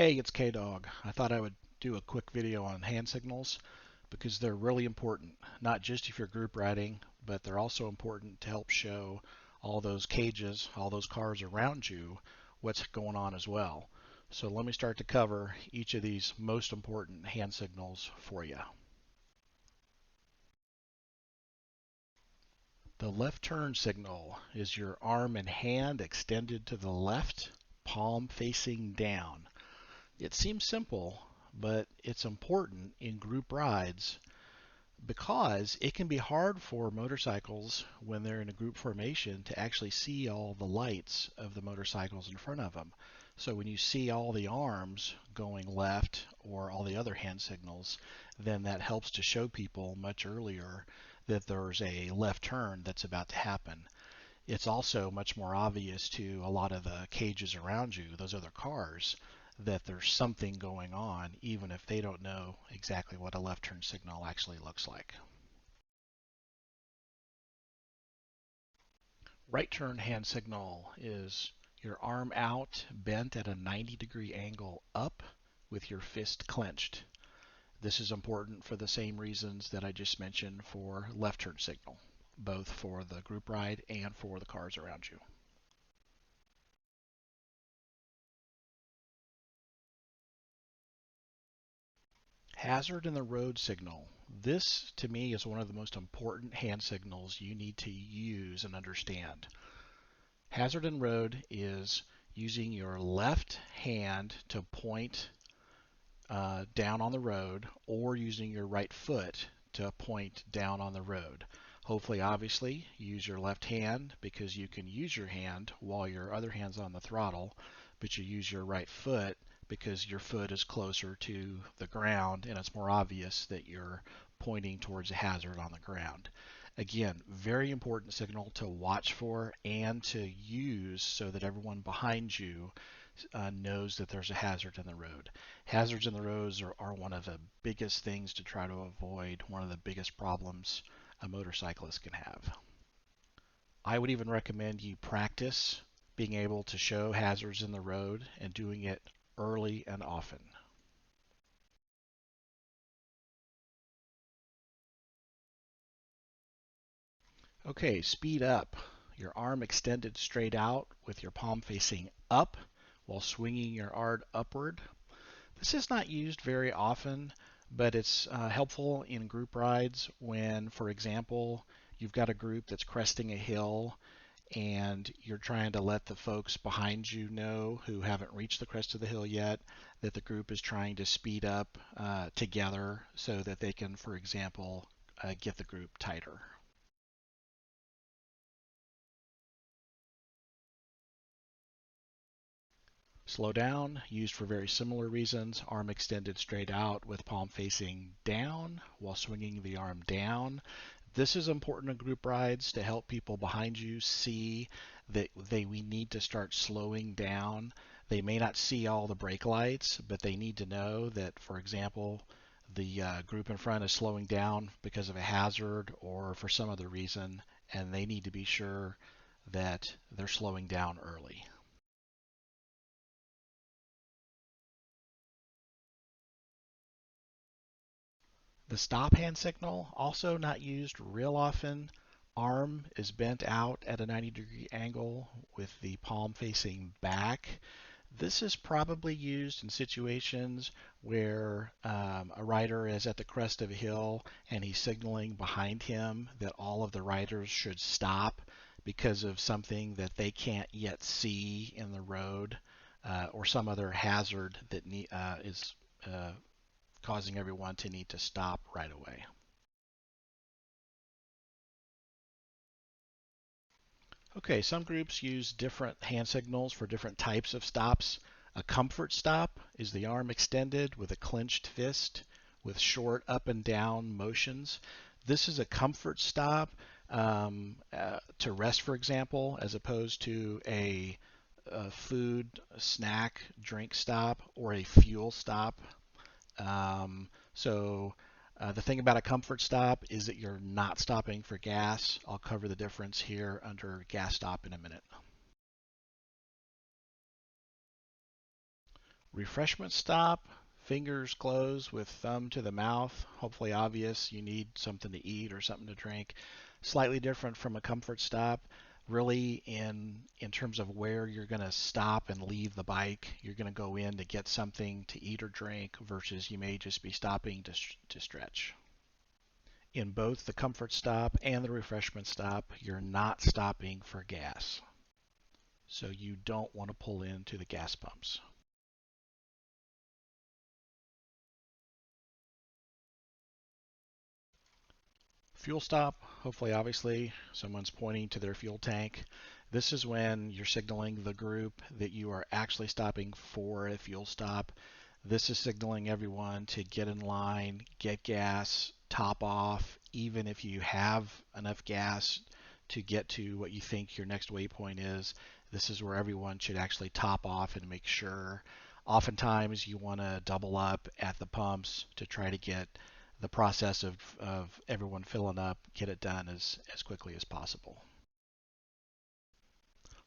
Hey, it's K-Dog. I thought I would do a quick video on hand signals because they're really important, not just if you're group riding, but they're also important to help show all those cages, all those cars around you, what's going on as well. So let me start to cover each of these most important hand signals for you. The left turn signal is your arm and hand extended to the left, palm facing down. It seems simple, but it's important in group rides because it can be hard for motorcycles when they're in a group formation to actually see all the lights of the motorcycles in front of them. So when you see all the arms going left or all the other hand signals, then that helps to show people much earlier that there's a left turn that's about to happen. It's also much more obvious to a lot of the cages around you, those other cars, that there's something going on, even if they don't know exactly what a left turn signal actually looks like. Right turn hand signal is your arm out, bent at a 90-degree angle up with your fist clenched. This is important for the same reasons that I just mentioned for left turn signal, both for the group ride and for the cars around you. Hazard in the road signal. This, to me, is one of the most important hand signals you need to use and understand. Hazard in road is using your left hand to point down on the road or using your right foot to point down on the road. Hopefully, obviously, use your left hand because you can use your hand while your other hand's on the throttle, but you use your right foot because your foot is closer to the ground and it's more obvious that you're pointing towards a hazard on the ground. Again, very important signal to watch for and to use so that everyone behind you knows that there's a hazard in the road. Hazards in the roads are one of the biggest things to try to avoid, one of the biggest problems a motorcyclist can have. I would even recommend you practice being able to show hazards in the road and doing it early and often. Okay, speed up. Your arm extended straight out with your palm facing up while swinging your arm upward. This is not used very often, but it's helpful in group rides when, for example, you've got a group that's cresting a hill and you're trying to let the folks behind you know who haven't reached the crest of the hill yet that the group is trying to speed up together so that they can, for example, get the group tighter. Slow down, used for very similar reasons. Arm extended straight out with palm facing down while swinging the arm down. This is important in group rides to help people behind you see that we need to start slowing down. They may not see all the brake lights, but they need to know that, for example, the group in front is slowing down because of a hazard or for some other reason, and they need to be sure that they're slowing down early. The stop hand signal, also not used real often. Arm is bent out at a 90-degree angle with the palm facing back. This is probably used in situations where a rider is at the crest of a hill and he's signaling behind him that all of the riders should stop because of something that they can't yet see in the road or some other hazard that is causing everyone to need to stop right away. Okay, some groups use different hand signals for different types of stops. A comfort stop is the arm extended with a clenched fist with short up and down motions. This is a comfort stop to rest, for example, as opposed to a food, a snack, drink stop, or a fuel stop. So the thing about a comfort stop is that you're not stopping for gas. I'll cover the difference here under gas stop in a minute. Refreshment stop, fingers closed with thumb to the mouth. Hopefully obvious you need something to eat or something to drink. Slightly different from a comfort stop. Really in terms of where you're going to stop and leave the bike. You're going to go in to get something to eat or drink versus you may just be stopping to stretch. In both the comfort stop and the refreshment stop, you're not stopping for gas. So you don't want to pull into the gas pumps. Fuel stop, hopefully obviously someone's pointing to their fuel tank. This is when you're signaling the group that you are actually stopping for a fuel stop. This is signaling everyone to get in line, get gas, top off, even if you have enough gas to get to what you think your next waypoint is. This is where everyone should actually top off and make sure. Oftentimes you want to double up at the pumps to try to get the process of everyone filling up, get it done as quickly as possible.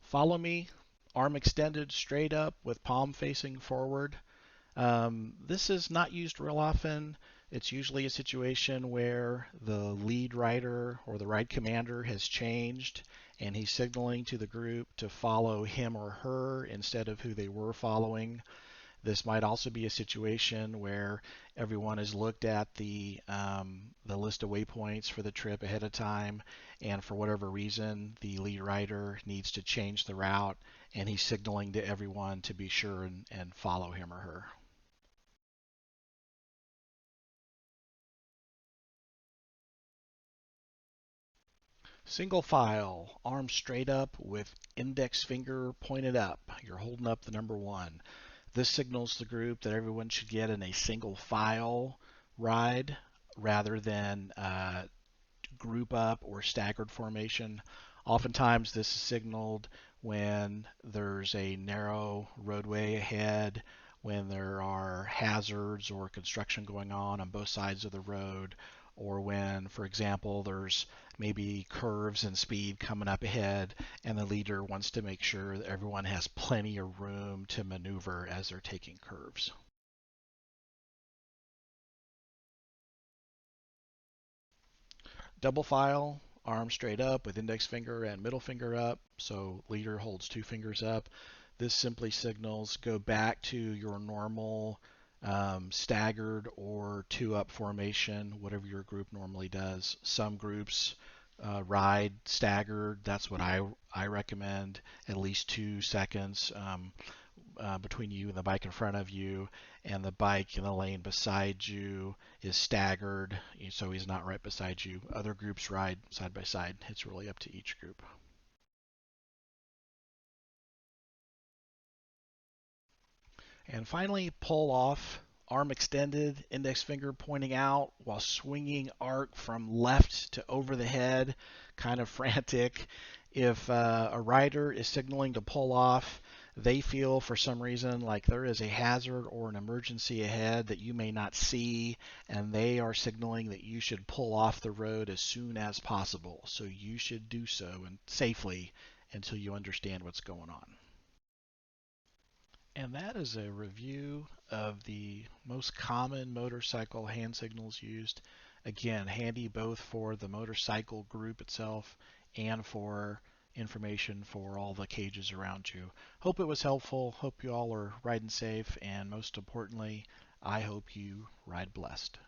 Follow me, arm extended straight up with palm facing forward. This is not used real often. It's usually a situation where the lead rider or the ride commander has changed and he's signaling to the group to follow him or her instead of who they were following. This might also be a situation where everyone has looked at the list of waypoints for the trip ahead of time, and for whatever reason, the lead rider needs to change the route, and he's signaling to everyone to be sure and follow him or her. Single file, arms straight up with index finger pointed up. You're holding up the number one. This signals the group that everyone should get in a single file ride rather than group up or staggered formation. Oftentimes this is signaled when there's a narrow roadway ahead, when there are hazards or construction going on both sides of the road, or when, for example, there's maybe curves and speed coming up ahead and the leader wants to make sure that everyone has plenty of room to maneuver as they're taking curves. Double file, arm straight up with index finger and middle finger up, so leader holds two fingers up. This simply signals go back to your normal staggered or two up formation, whatever your group normally does. Some groups ride staggered. That's what I recommend. At least 2 seconds between you and the bike in front of you, and the bike in the lane beside you is staggered, so he's not right beside you. Other groups ride side by side. It's really up to each group. And finally, pull off, arm extended, index finger pointing out while swinging arc from left to over the head, kind of frantic. If a rider is signaling to pull off, they feel for some reason like there is a hazard or an emergency ahead that you may not see, and they are signaling that you should pull off the road as soon as possible. So you should do so and safely until you understand what's going on. And that is a review of the most common motorcycle hand signals used. Again, handy both for the motorcycle group itself and for information for all the cages around you. Hope it was helpful. Hope you all are riding safe. And most importantly, I hope you ride blessed.